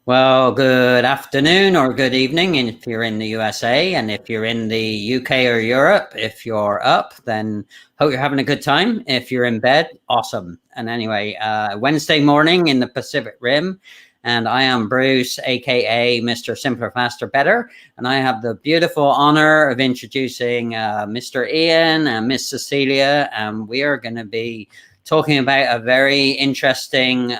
Well, good afternoon or good evening if you're in the USA, and if you're in the UK or Europe, if you're up, then hope you're having a good time. If you're in bed, awesome. And anyway, Wednesday morning in the Pacific Rim, and I am Bruce, aka Mr. Simpler, Faster, Better, and I have the beautiful honor of introducing Mr. Ian and Miss Cecilia, and we are going to be talking about a very interesting,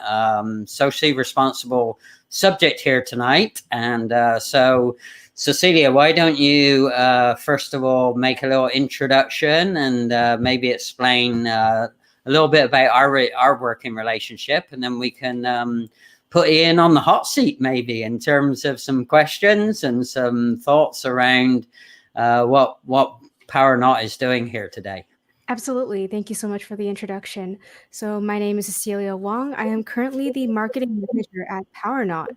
socially responsible subject here tonight. And so, Cecilia, why don't you first of all make a little introduction and maybe explain a little bit about our working relationship, and then we can put Ian on the hot seat maybe in terms of some questions and some thoughts around what Power Not is doing here today. Absolutely. Thank you so much for the introduction. So my name is Cecillia Wong. I am currently the marketing manager at PowerNot.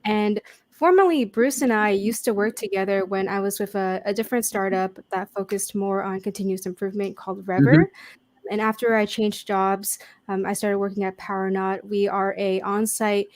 And formerly, Bruce and I used to work together when I was with a different startup that focused more on continuous improvement called Rever. And after I changed jobs, I started working at PowerNot. We are a on-site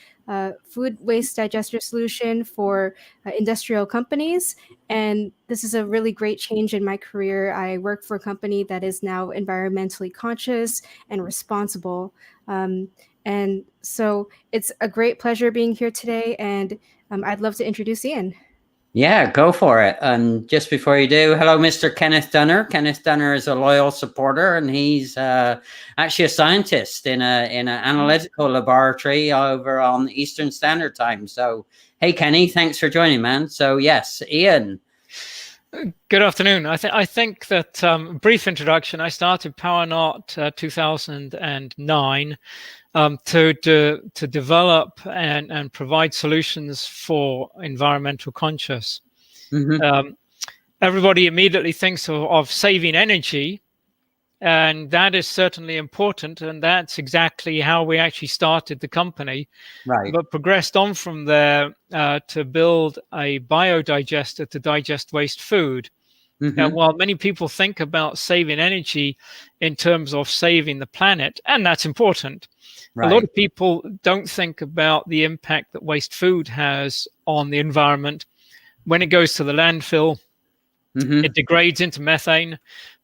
food waste digester solution for industrial companies. And this is a really great change in my career. I work for a company that is now environmentally conscious and responsible. And so it's a great pleasure being here today. And I'd love to introduce Ian. Yeah, go for it. And just before you do, hello, Mr. Kenneth Dunner. Kenneth Dunner is a loyal supporter, and he's actually a scientist in an analytical laboratory over on Eastern Standard Time. So, hey, Kenny, thanks for joining, man. So, yes, Ian. Good afternoon. I think that brief introduction. I started PowerNot 2009 to develop and provide solutions for environmental conscious. Everybody immediately thinks of saving energy, and that is certainly important, and that's exactly how we actually started the company. Right. But progressed on from there to build a biodigester to digest waste food. And while many people think about saving energy in terms of saving the planet, and that's important, a lot of people don't think about the impact that waste food has on the environment. When it goes to the landfill, it degrades into methane.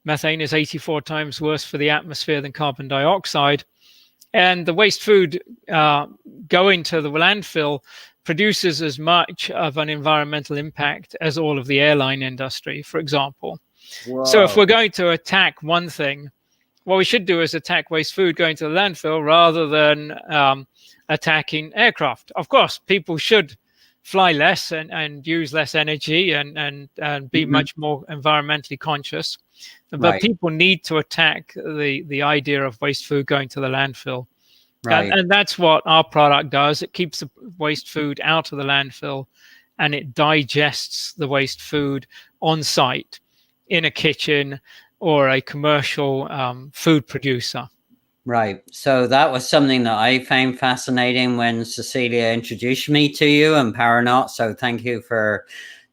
Methane is 84 times worse for the atmosphere than carbon dioxide. And the waste food going to the landfill produces as much of an environmental impact as all of the airline industry, for example. Whoa. So if we're going to attack one thing, what we should do is attack waste food going to the landfill rather than attacking aircraft. Of course, people should fly less and use less energy and be much more environmentally conscious. But people need to attack the idea of waste food going to the landfill. And that's what our product does. It keeps the waste food out of the landfill, and it digests the waste food on site in a kitchen or a commercial food producer. Right. So that was something that I found fascinating when Cecilia introduced me to you and PowerNot. So thank you for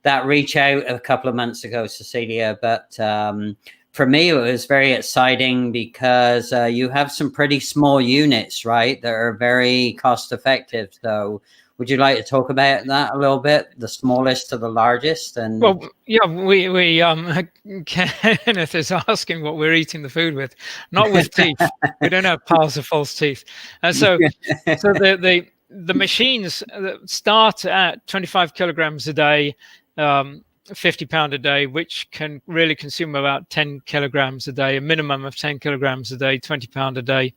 that reach out a couple of months ago, Cecilia. But for me, it was very exciting because you have some pretty small units, right, that are very cost effective. So would you like to talk about that a little bit, the smallest to the largest? And well, yeah, we Kenneth is asking what we're eating the food with, not with teeth. We don't have piles of false teeth, and so the machines start at 25 kilograms a day, 50 pound a day, which can really consume about 10 kilograms a day, a minimum of 10 kilograms a day, 20 pound a day,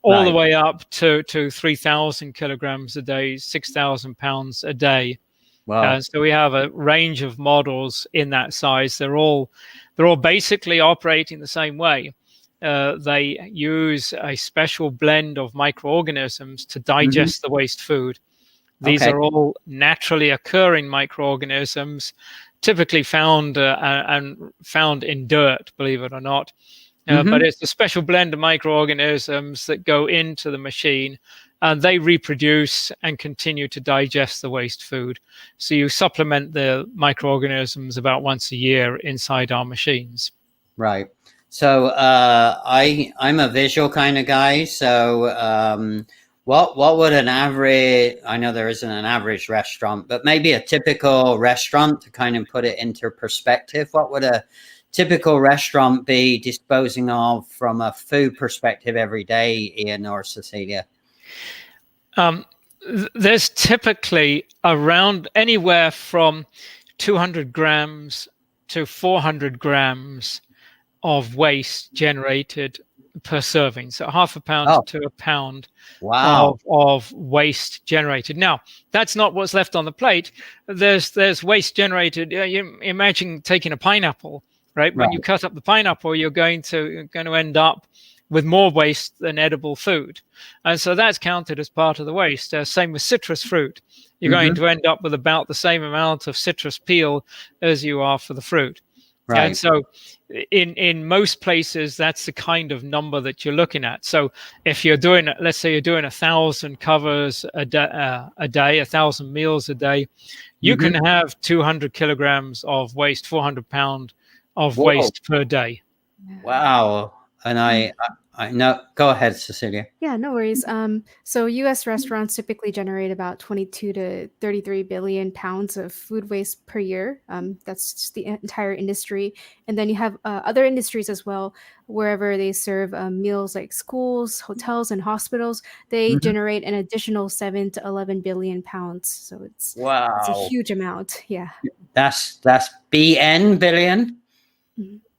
all the way up to 3,000 kilograms a day, 6,000 pounds a day. Wow. So we have a range of models in that size. They're all basically operating the same way. They use a special blend of microorganisms to digest the waste food. These are all naturally occurring microorganisms, typically found in dirt, believe it or not. But it's a special blend of microorganisms that go into the machine, and they reproduce and continue to digest the waste food. So you supplement the microorganisms about once a year inside our machines. Right. So I'm a visual kind of guy. So What would an average, I know there isn't an average restaurant, but maybe a typical restaurant, to kind of put it into perspective, what would a typical restaurant be disposing of from a food perspective every day, Ian or Cecilia? There's typically around anywhere from 200 grams to 400 grams of waste generated per serving. So half a pound to a pound of waste generated. Now, that's not what's left on the plate. There's waste generated. You imagine taking a pineapple, right? When you cut up the pineapple, you're going to end up with more waste than edible food. And so that's counted as part of the waste. Same with citrus fruit. You're going to end up with about the same amount of citrus peel as you are for the fruit. Right. And so in most places, that's the kind of number that you're looking at. So if you're doing, let's say you're doing 1,000 covers a day, 1,000 meals a day, you can have 200 kilograms of waste, 400 pounds of waste per day. Wow. And I know, go ahead, Cecilia. Yeah, no worries. So U.S. restaurants typically generate about 22 to 33 billion pounds of food waste per year. That's just the entire industry. And then you have other industries as well, wherever they serve meals like schools, hotels, and hospitals. They generate an additional 7 to 11 billion pounds. So it's a huge amount. Yeah. That's BN, billion?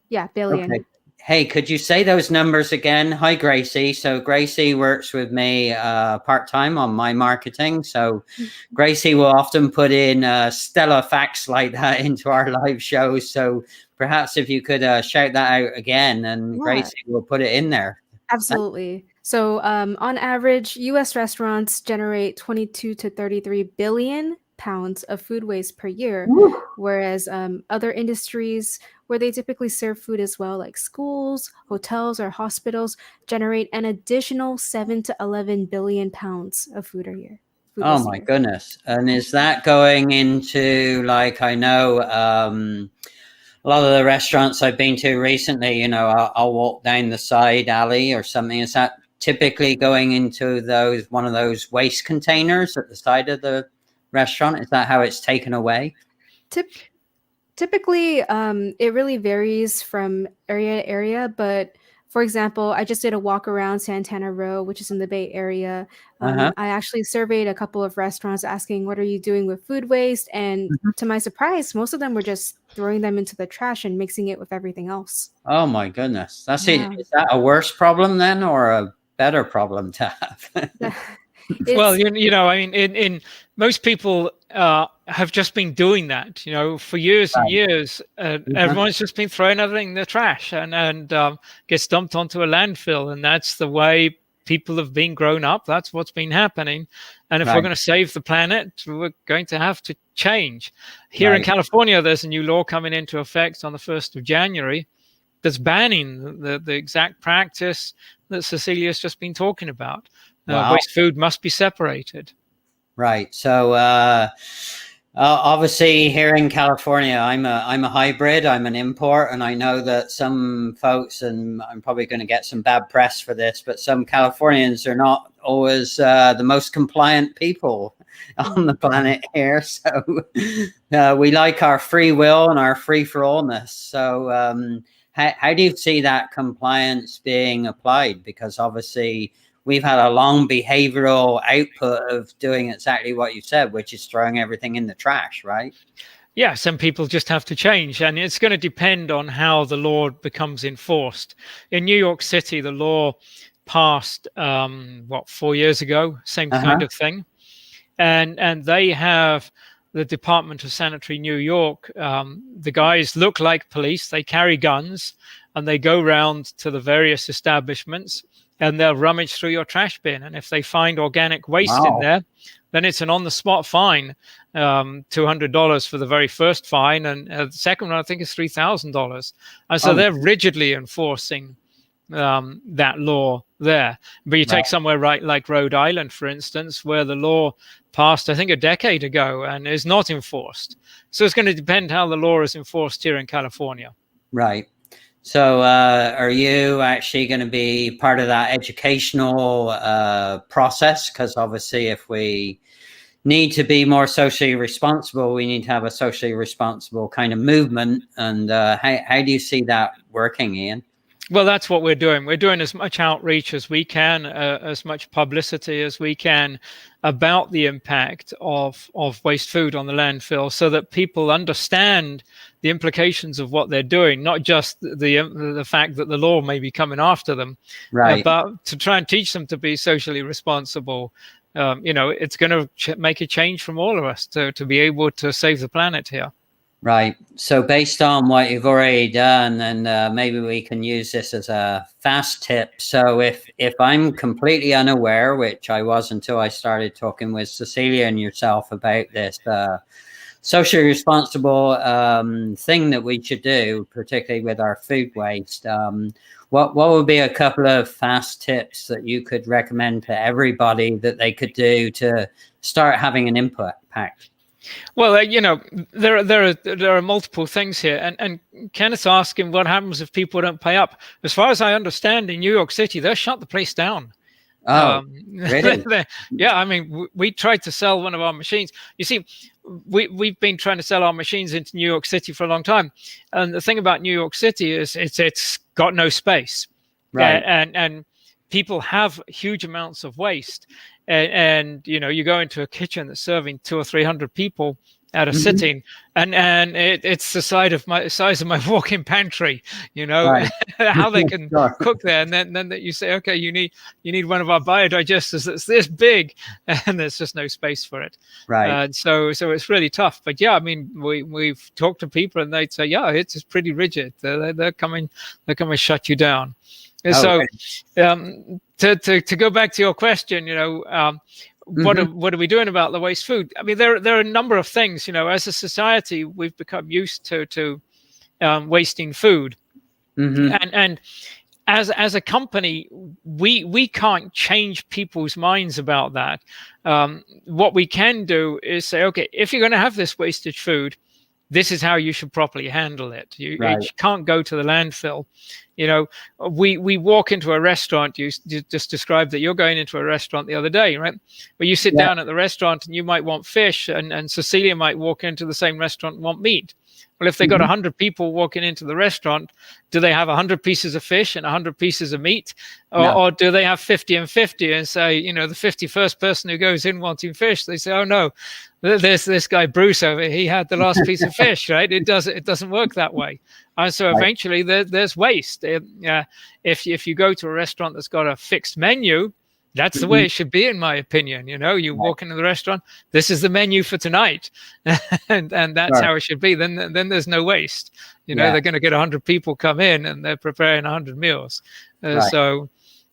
Yeah, billion. Okay. Hey, could you say those numbers again? Hi, Gracie. So Gracie works with me part-time on my marketing. So Gracie will often put in stellar facts like that into our live shows. So perhaps if you could shout that out again, and Gracie will put it in there. Absolutely. So on average, U.S. restaurants generate 22 to 33 billion pounds of food waste per year, whereas other industries where they typically serve food as well, like schools, hotels, or hospitals, generate an additional 7 to 11 billion pounds of food a year. Oh my goodness. And is that going into, like, I know a lot of the restaurants I've been to recently, you know, I'll walk down the side alley or something. Is that typically going into one of those waste containers at the side of the restaurant? Is that how it's taken away? Typically, it really varies from area to area. But for example, I just did a walk around Santana Row, which is in the Bay Area. I actually surveyed a couple of restaurants asking, what are you doing with food waste? And to my surprise, most of them were just throwing them into the trash and mixing it with everything else. Oh my goodness. That's it. Is that a worse problem then, or a better problem to have? Well, you know, I mean, in most people have just been doing that, you know, for years and years. Everyone's just been throwing everything in the trash and gets dumped onto a landfill. And that's the way people have been grown up. That's what's been happening. And if we're going to save the planet, we're going to have to change. Here in California, there's a new law coming into effect on the 1st of January that's banning the exact practice that Cecilia's just been talking about. Waste food must be separated. Right. So obviously here in California, I'm a hybrid. I'm an import, and I know that some folks, and I'm probably going to get some bad press for this, but some Californians are not always the most compliant people on the planet here. So we like our free will and our free-for-allness. So how do you see that compliance being applied? Because obviously we've had a long behavioral output of doing exactly what you said, which is throwing everything in the trash, right? Yeah, some people just have to change, and it's going to depend on how the law becomes enforced. In New York City, the law passed 4 years ago, same kind of thing, and they have the Department of Sanitary New York. The guys look like police; they carry guns, and they go round to the various establishments, and they'll rummage through your trash bin. And if they find organic waste in there, then it's an on-the-spot fine, $200 for the very first fine. And the second one, I think, is $3,000. And so they're rigidly enforcing that law there. But you take somewhere like Rhode Island, for instance, where the law passed, I think, a decade ago and is not enforced. So it's going to depend how the law is enforced here in California. Right. So are you actually going to be part of that educational process? Because obviously if we need to be more socially responsible, we need to have a socially responsible kind of movement. And how do you see that working, Ian? Well, that's what we're doing. We're doing as much outreach as we can, as much publicity as we can about the impact of waste food on the landfill, so that people understand the implications of what they're doing, not just the fact that the law may be coming after them, Right. but to try and teach them to be socially responsible. It's going to make a change from all of us to be able to save the planet here. Right. So based on what you've already done, and maybe we can use this as a fast tip. So if I'm completely unaware, which I was until I started talking with Cecillia and yourself about this socially responsible thing that we should do, particularly with our food waste, what would be a couple of fast tips that you could recommend to everybody that they could do to start having an impact? Well, there are multiple things here, and Kenneth's asking what happens if people don't pay up. As far as I understand, in New York City, they'll shut the place down. Oh, really? Yeah, I mean, we tried to sell one of our machines. You see, we've been trying to sell our machines into New York City for a long time, and the thing about New York City is it's got no space, right? And people have huge amounts of waste. And you go into a kitchen that's serving 200 or 300 people at a sitting, and it's the size of my walk-in pantry. Right. How they can cook there, and then that you say, okay, you need one of our biodigesters that's this big, and there's just no space for it. Right. So it's really tough. But yeah, I mean, we've talked to people, and they'd say, yeah, it's pretty rigid. They're coming to shut you down. And so, to go back to your question, what are we doing about the waste food? I mean, there are a number of things. As a society, we've become used to wasting food, and as a company, we can't change people's minds about that. What we can do is say, okay, if you're going to have this wastage food, this is how you should properly handle it. You can't go to the landfill. We walk into a restaurant. You just described that you're going into a restaurant the other day, right? But you sit down at the restaurant and you might want fish, and Cecillia might walk into the same restaurant and want meat. Well, if they got 100 people walking into the restaurant, do they have 100 pieces of fish and 100 pieces of meat? Or do they have 50 and 50 and say, the 51st person who goes in wanting fish, they say, oh no, there's this guy Bruce over here, he had the last piece of fish, right? It doesn't work that way. And so eventually there's waste. If you go to a restaurant that's got a fixed menu, that's the way it should be, in my opinion. You walk into the restaurant, this is the menu for tonight, and that's how it should be. Then there's no waste. They're going to get 100 people come in, and they're preparing 100 meals. So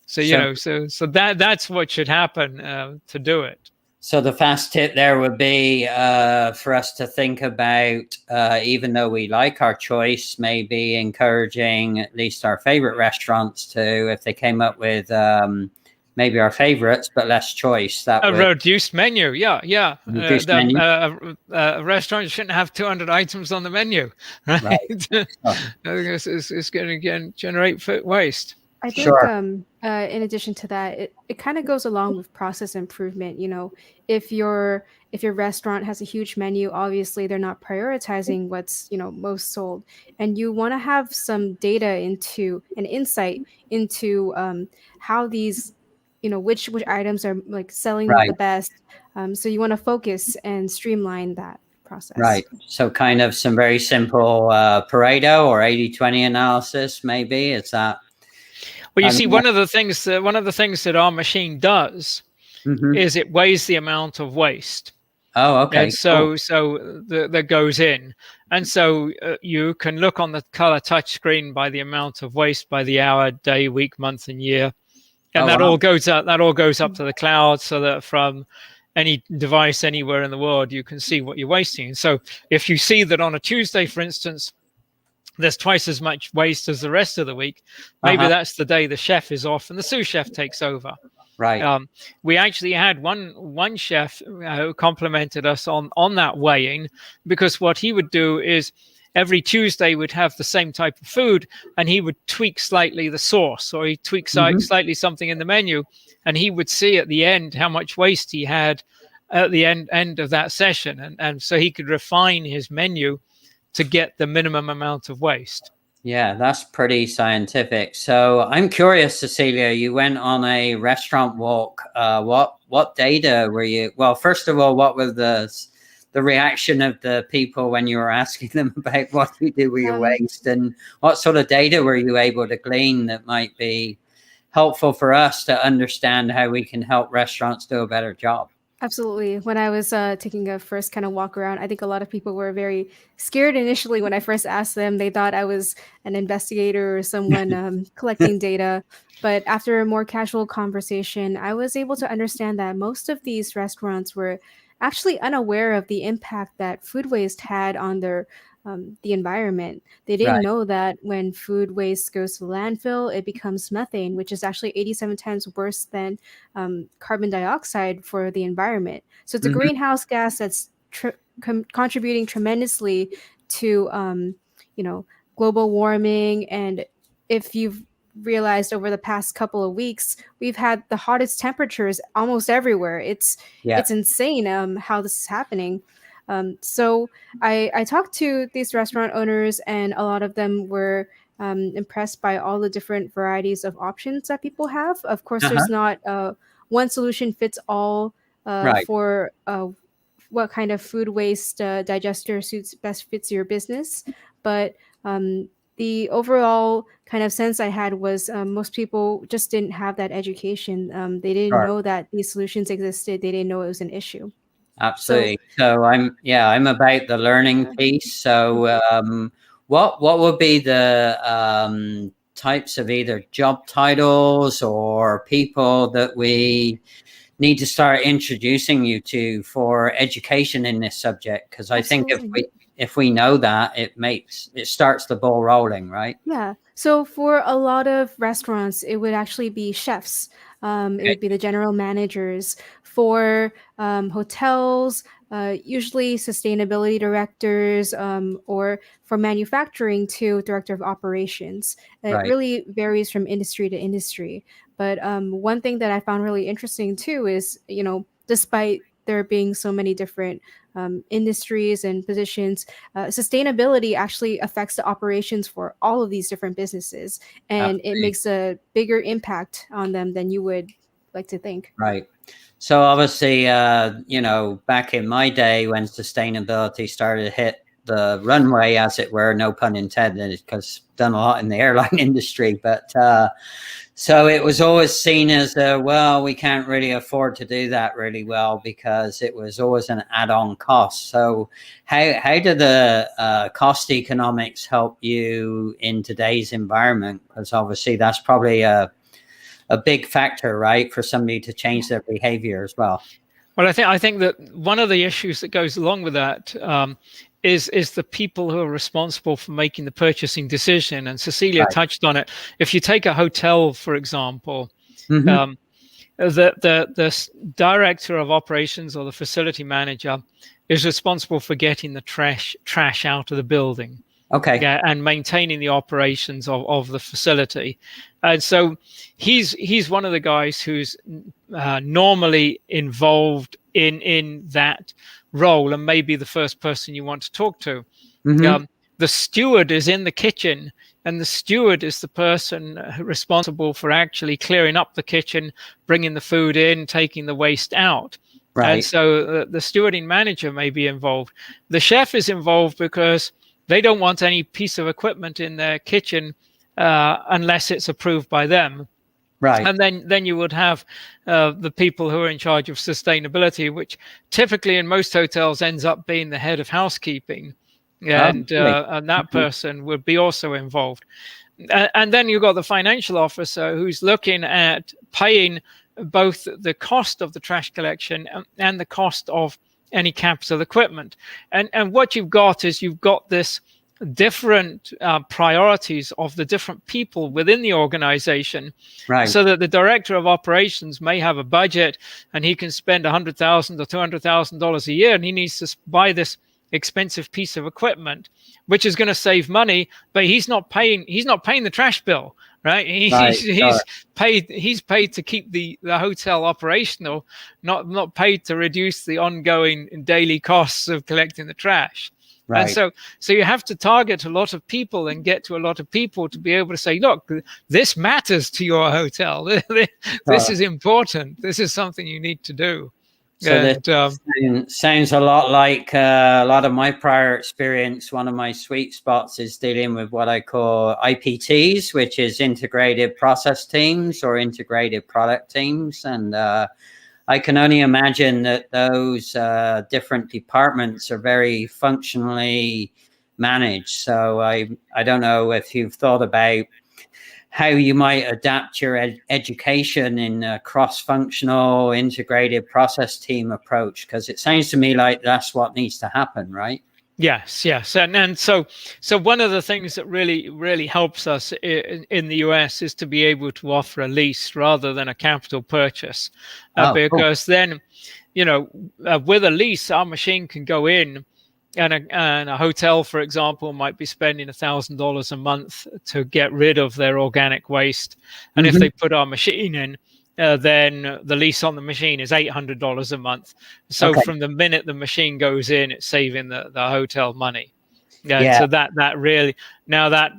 that's what should happen to do it. So the fast tip there would be for us to think about, even though we like our choice, maybe encouraging at least our favorite restaurants to, if they came up with maybe our favorites, but less choice. Reduced menu, yeah. Reduced menu. A restaurant shouldn't have 200 items on the menu, right? It's going to generate waste. I think in addition to that, it kind of goes along with process improvement. If your restaurant has a huge menu, obviously they're not prioritizing what's most sold, and you want to have some data into an insight into how these which items are selling the best. So you want to focus and streamline that process. Right. So kind of some very simple Pareto or 80-20 analysis, maybe. Is that? Well, you see, one of the things that our machine does is it weighs the amount of waste. Oh, okay. And so that goes in, and so you can look on the color touch screen by the amount of waste by the hour, day, week, month, and year. And all goes up. That all goes up to the cloud, so that from any device anywhere in the world, you can see what you're wasting. And so, if you see that on a Tuesday, for instance, there's twice as much waste as the rest of the week, maybe that's the day the chef is off and the sous chef takes over. Right. We actually had one chef who complimented us on that weighing, because what he would do is every Tuesday would have the same type of food, and he would tweak slightly the sauce, or he tweak slightly something in the menu, and he would see at the end how much waste he had at the end of that session, and so he could refine his menu to get the minimum amount of waste. Yeah, that's pretty scientific. So I'm curious, Cecillia, you went on a restaurant walk. What data were you? Well, first of all, what was the reaction of the people when you were asking them about what you do with your waste, and what sort of data were you able to glean that might be helpful for us to understand how we can help restaurants do a better job? Absolutely. When I was taking a first kind of walk around, I think a lot of people were very scared initially when I first asked them. They thought I was an investigator or someone collecting data. But after a more casual conversation, I was able to understand that most of these restaurants were actually unaware of the impact that food waste had on the environment. They didn't know that when food waste goes to the landfill, it becomes methane, which is actually 87 times worse than carbon dioxide for the environment. So it's a greenhouse gas that's contributing tremendously to, global warming. And if you've realized over the past couple of weeks, we've had the hottest temperatures almost everywhere. It's insane how this is happening. So I talked to these restaurant owners, and a lot of them were impressed by all the different varieties of options that people have. Of course, there's not one solution fits all for what kind of food waste digester best fits your business. But the overall kind of sense I had was most people just didn't have that education. They didn't know that these solutions existed. They didn't know it was an issue. Absolutely. So I'm about the learning piece. So what would be the types of either job titles or people that we need to start introducing you to for education in this subject? Because I think if we know that, it starts the ball rolling, right? Yeah. So for a lot of restaurants, it would actually be chefs. It would be the general managers. For hotels, usually sustainability directors, or for manufacturing to director of operations. It really varies from industry to industry. But one thing that I found really interesting too is, despite there being so many different industries and positions, sustainability actually affects the operations for all of these different businesses, and it makes a bigger impact on them than you would like to think. Right. So obviously, back in my day when sustainability started to hit the runway, as it were, no pun intended, because I've done a lot in the airline industry, but so it was always seen as, we can't really afford to do that really well, because it was always an add-on cost. So how do the cost economics help you in today's environment? Because obviously that's probably a big factor, right, for somebody to change their behavior as well. Well, I think that one of the issues that goes along with that is the people who are responsible for making the purchasing decision. And Cecillia touched on it. If you take a hotel, for example, the director of operations or the facility manager is responsible for getting the trash out of the building. And maintaining the operations of the facility. And so he's one of the guys who's normally involved in that role, and maybe the first person you want to talk to. The steward is in the kitchen, and the steward is the person responsible for actually clearing up the kitchen, bringing the food in, taking the waste out. And so the stewarding manager may be involved. The chef is involved because they don't want any piece of equipment in their kitchen unless it's approved by them. And then you would have the people who are in charge of sustainability, which typically in most hotels ends up being the head of housekeeping. And that person would be also involved. And then you've got the financial officer who's looking at paying both the cost of the trash collection and the cost of any capital equipment. And what you've got is this different priorities of the different people within the organization, so that the director of operations may have a budget and he can spend $100,000 or $200,000 a year, and he needs to buy this expensive piece of equipment, which is going to save money, but he's not paying the trash bill, right? He's paid to keep the hotel operational, not paid to reduce the ongoing daily costs of collecting the trash. Right. And so you have to target a lot of people and get to a lot of people to be able to say, look, this matters to your hotel. This is important. This is something you need to do. So that sounds a lot like a lot of my prior experience. One of my sweet spots is dealing with what I call IPTs, which is integrated process teams or integrated product teams. And I can only imagine that those different departments are very functionally managed. So I don't know if you've thought about how you might adapt your education in a cross-functional integrated process team approach, because it sounds to me like that's what needs to happen, right? Yes. And so one of the things that really helps us in the US is to be able to offer a lease rather than a capital purchase, because then, with a lease, our machine can go in, and a hotel, for example, might be spending $1,000 a month to get rid of their organic waste. And if they put our machine in, then the lease on the machine is $800 a month. So from the minute the machine goes in, it's saving the hotel money. So that really, now that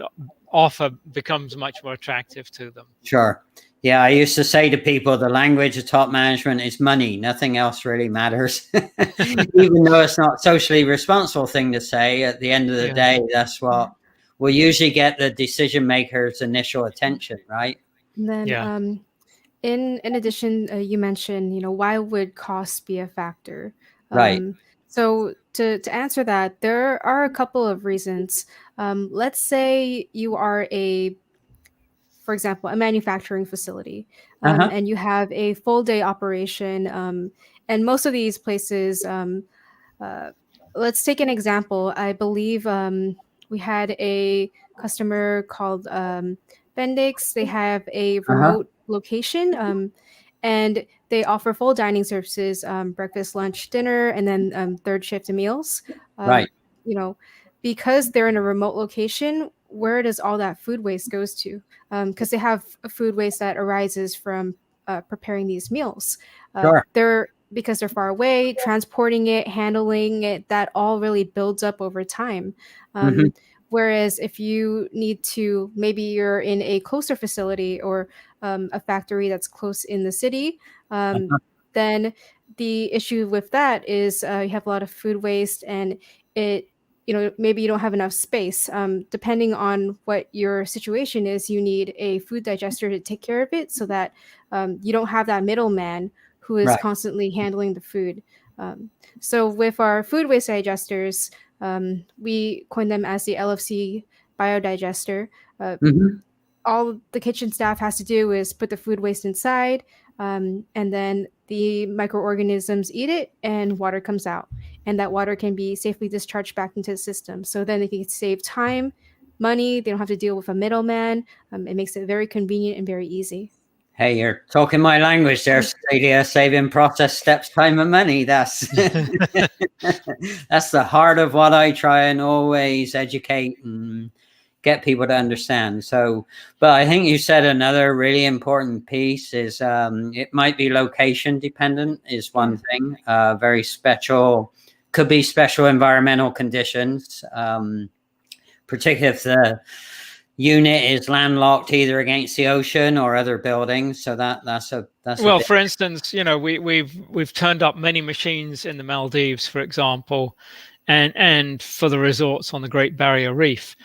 offer becomes much more attractive to them. Sure. Yeah, I used to say to people, the language of top management is money. Nothing else really matters. Even though it's not a socially responsible thing to say, at the end of the day, that's what will usually get the decision maker's initial attention, right? And then in addition, you mentioned, why would cost be a factor? Right. So to answer that, there are a couple of reasons. Let's say you are for example, a manufacturing facility, and you have a full day operation. And most of these places, let's take an example. I believe we had a customer called Bendix. They have a remote location, and they offer full dining services, breakfast, lunch, dinner, and then third shift meals. Right. Because they're in a remote location, where does all that food waste goes to? Because they have a food waste that arises from preparing these meals. Because they're far away, transporting it, handling it, that all really builds up over time. Whereas if you need to, maybe you're in a closer facility or a factory that's close in the city, then the issue with that is you have a lot of food waste, and maybe you don't have enough space. Depending on what your situation is, you need a food digester to take care of it so that you don't have that middleman who is constantly handling the food. So with our food waste digesters, we coin them as the LFC biodigester. All the kitchen staff has to do is put the food waste inside, and then the microorganisms eat it and water comes out. And that water can be safely discharged back into the system. So then they can save time, money. They don't have to deal with a middleman. It makes it very convenient and very easy. Hey, you're talking my language there, Cecillia. Saving process steps, time, and money. That's that's the heart of what I try and always educate and get people to understand. So, but I think you said another really important piece is it might be location dependent is one thing. Very special, could be special environmental conditions, particularly if the unit is landlocked either against the ocean or other buildings. So that's well, for instance, we've turned up many machines in the Maldives, for example, and for the resorts on the Great Barrier Reef.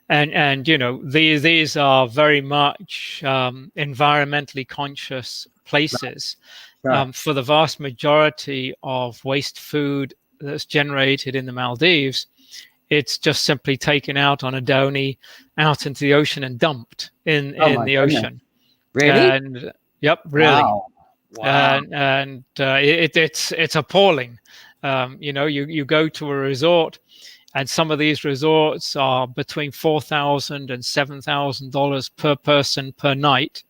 And these are very much environmentally conscious places. For the vast majority of waste food that's generated in the Maldives, it's just simply taken out on a donie out into the ocean and dumped in the ocean. Really? And really. Wow. And it's appalling. You go to a resort, and some of these resorts are between $4,000 and $7,000 per person per night,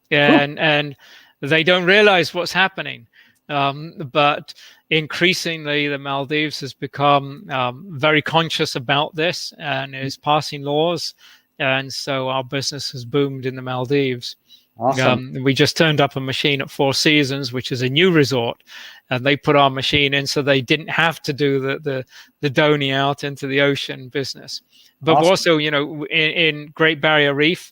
and they don't realize what's happening. But increasingly the Maldives has become very conscious about this and is passing laws. And so our business has boomed in the Maldives. Awesome. We just turned up a machine at Four Seasons, which is a new resort, and they put our machine in so they didn't have to do the doning out into the ocean business. But Awesome. also, you know, in Great Barrier Reef,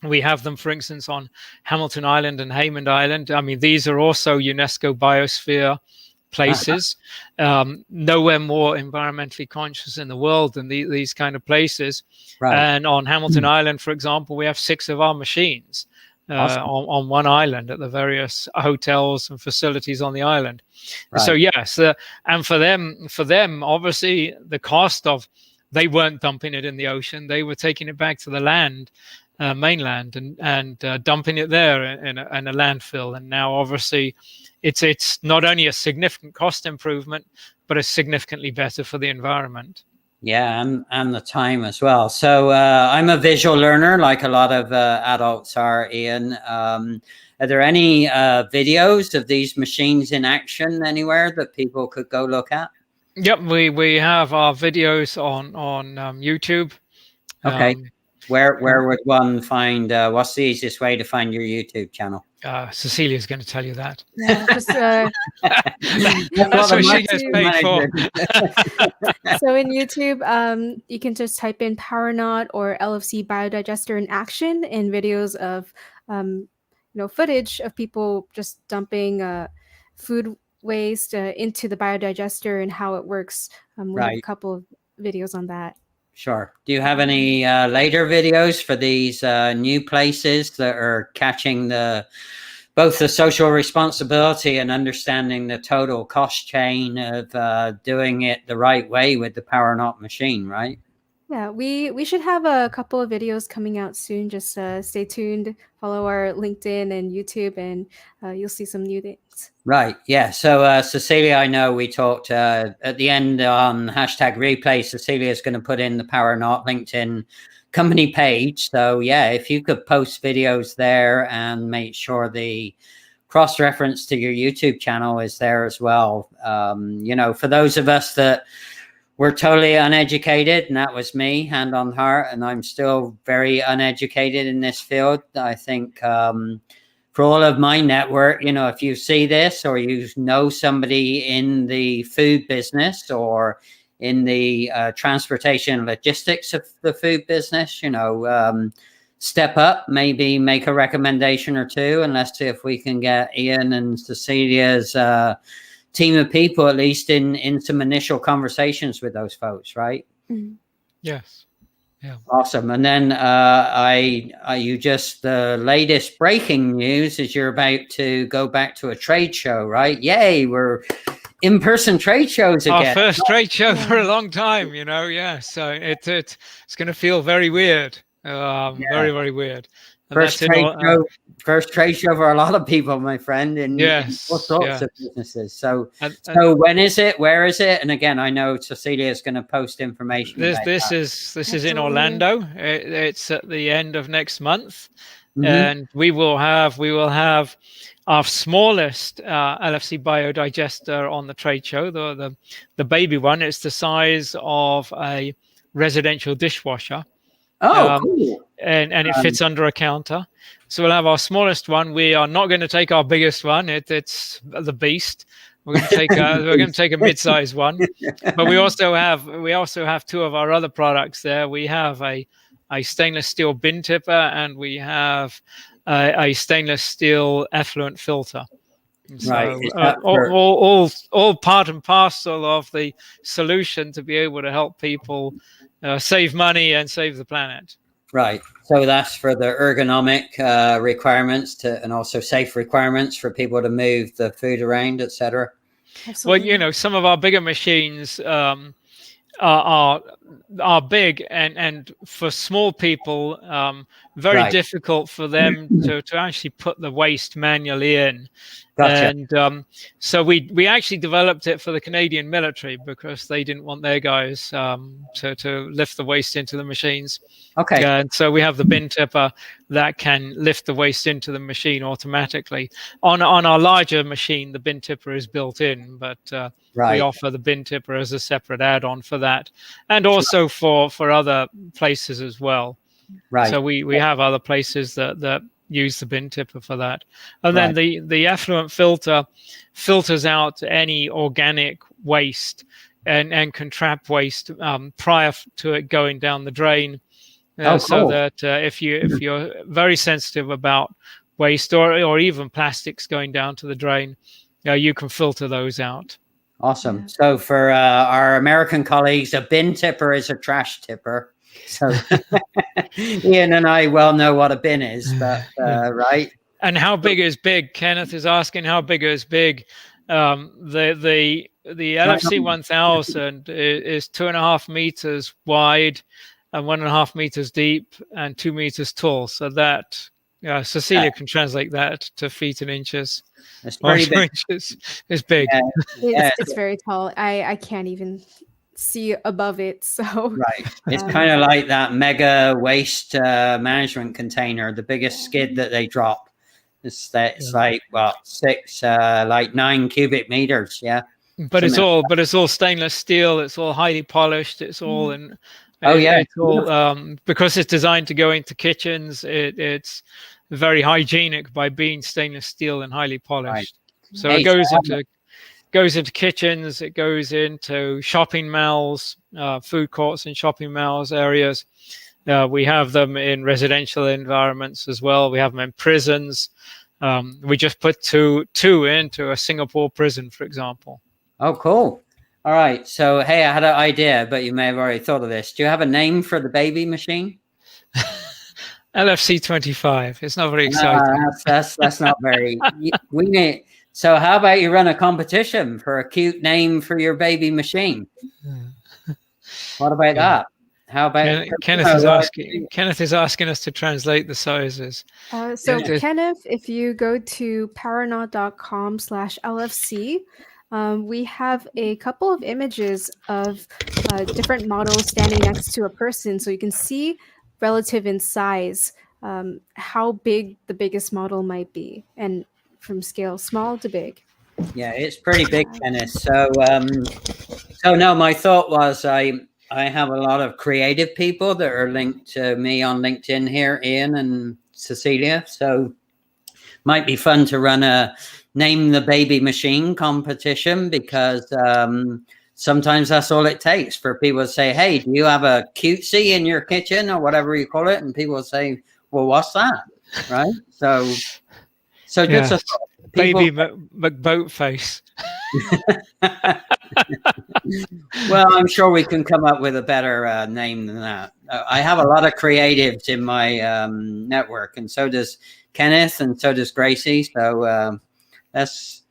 we have them, for instance, on Hamilton Island and Haymond Island. I mean, these are also UNESCO biosphere places. Nowhere more environmentally conscious in the world than these kind of places. Right. And on Hamilton Island, for example, we have 6 of our machines. Awesome. on one island at the various hotels and facilities on the island. Right. So yes, and for them, obviously the cost of, they weren't dumping it in the ocean; they were taking it back to the land, mainland, and dumping it there in a landfill. And now, obviously, it's not only a significant cost improvement, but it's significantly better for the environment. Yeah, and the time as well. So I'm a visual learner, like a lot of adults are, Ian. Are there any videos of these machines in action anywhere that people could go look at? Yep, we have our videos on YouTube. Okay. Where would one find, what's the easiest way to find your YouTube channel? Cecilia is going to tell you that. Yeah, just, that's what she gets paid for. So in YouTube, you can just type in PowerNot or LFC biodigester in action, and videos of footage of people just dumping food waste into the biodigester and how it works. We have a couple of videos on that. Sure. Do you have any later videos for these new places that are catching both the social responsibility and understanding the total cost chain of doing it the right way with the PowerNot machine, right? Yeah, we should have a couple of videos coming out soon. Just stay tuned, follow our LinkedIn and YouTube, and you'll see some new things. Right. Yeah. So Cecilia, I know we talked at the end on #replay. Cecilia is going to put in the PowerNot LinkedIn company page. So yeah, if you could post videos there and make sure the cross-reference to your YouTube channel is there as well. For those of us that were totally uneducated, and that was me, hand on heart, and I'm still very uneducated in this field. I think for all of my network, if you see this or you know somebody in the food business or in the transportation and logistics of the food business, step up, maybe make a recommendation or two, and let's see if we can get Ian and Cecilia's team of people at least in some initial conversations with those folks, right? Mm-hmm. Yes. Yeah. Awesome. And then the latest breaking news is you're about to go back to a trade show, right? Yay, we're in-person trade shows again. Our first trade show for a long time, yeah. So it's going to feel very weird, very, very weird. And first trade show for a lot of people, my friend, in all sorts of businesses. So when is it? Where is it? And again, I know Cecilia is going to post information. This is in Orlando. It's at the end of next month, and we will have our smallest LFC biodigester on the trade show. The baby one. It's the size of a residential dishwasher. Oh, cool. And it fits under a counter. So we'll have our smallest one. We are not going to take our biggest one. It's the beast. We're going to take a mid-sized one. But we also have 2 of our other products there. We have a stainless steel bin tipper, and we have a stainless steel effluent filter. So, right. All part and parcel of the solution to be able to help people save money and save the planet. Right. So that's for the ergonomic requirements and also safe requirements for people to move the food around, etc. Well, some of our bigger machines are big, and for small people, very difficult for them to actually put the waste manually in. Gotcha. And so we actually developed it for the Canadian military because they didn't want their guys to lift the waste into the machines. Okay. And so we have the bin tipper that can lift the waste into the machine automatically. On our larger machine, the bin tipper is built in, but we offer the bin tipper as a separate add-on for that, and also for other places as well. Right. So we have other places that use the bin tipper for that. And then the effluent filter filters out any organic waste and can trap waste prior to it going down the drain. Cool. So that if you're very sensitive about waste or even plastics going down to the drain, you can filter those out. Awesome. Yeah. So for our American colleagues, a bin tipper is a trash tipper. So Ian and I well know what a bin is, but right. And how big is big? Kenneth is asking how big is big. The LFC 1000 is 2.5 meters wide and 1.5 meters deep and 2 meters tall. So that Cecilia can translate that to feet and inches. It's pretty big. Inches is big. It's very tall. I can't even see above it. So right, it's kind of like that mega waste management container, the biggest skid that they drop. It's like like 9 cubic meters. Yeah, but it's all stainless steel. It's all highly polished. It's all in. It's all because it's designed to go into kitchens. It's very hygienic by being stainless steel and highly polished. Right. So it goes into kitchens, it goes into shopping malls, food courts and shopping malls areas. We have them in residential environments as well. We have them in prisons. We just put two into a Singapore prison, for example. Oh, cool. All right. So, hey, I had an idea, but you may have already thought of this. Do you have a name for the baby machine? LFC 25. It's not very exciting. That's not very. We need. So how about you run a competition for a cute name for your baby machine? What about that? How about Kenneth is asking us to translate the sizes. Kenneth, if you go to powernaut.com/LFC, we have a couple of images of different models standing next to a person, so you can see relative in size how big the biggest model might be, and from scale small to big. Yeah, it's pretty big, Kenneth. So no, my thought was I have a lot of creative people that are linked to me on LinkedIn here, Ian and Cecilia. So might be fun to run a name the baby machine competition, because sometimes that's all it takes for people to say, hey, do you have a cutesy in your kitchen or whatever you call it? And people say, well, what's that? Right. So just a thought. Baby McBoatface. Well, I'm sure we can come up with a better name than that. I have a lot of creatives in my network, and so does Kenneth, and so does Gracie. So let's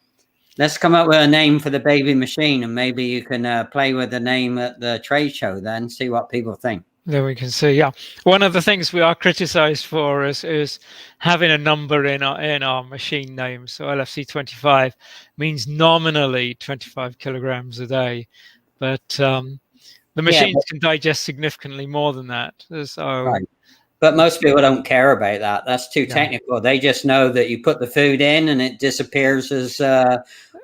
come up with a name for the baby machine, and maybe you can play with the name at the trade show then, see what people think. Then we can see, yeah. One of the things we are criticized for is having a number in our machine name. So LFC 25 means nominally 25 kilograms a day, but the machines can digest significantly more than that. So, right. But most people don't care about that. That's too technical. They just know that you put the food in and it disappears as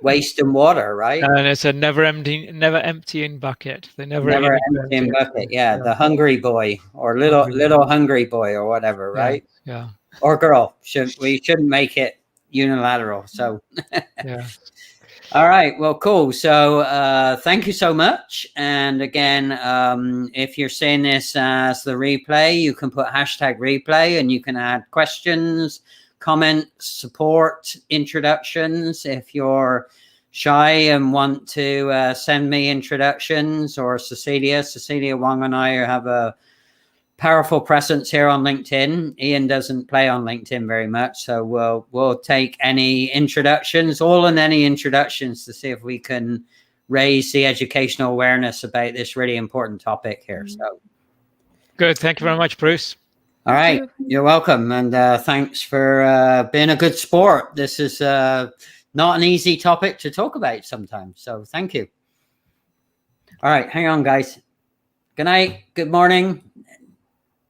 waste and water, right? And it's a never emptying bucket. They never emptying bucket. Yeah, the hungry boy or little hungry boy or whatever, right? Yeah. Or girl. We shouldn't make it unilateral. So yeah. All right. Well, cool. So thank you so much. And again, if you're seeing this as the replay, you can put #replay and you can add questions, comments, support, introductions. If you're shy and want to send me introductions, or Cecilia Wong and I have a powerful presence here on LinkedIn. Ian doesn't play on LinkedIn very much, so we'll take any introductions, any introductions, to see if we can raise the educational awareness about this really important topic here. So good. Thank you very much, Bruce. All right, you're welcome, and thanks for being a good sport. This is not an easy topic to talk about sometimes. So thank you. All right, hang on, guys. Good night, good morning,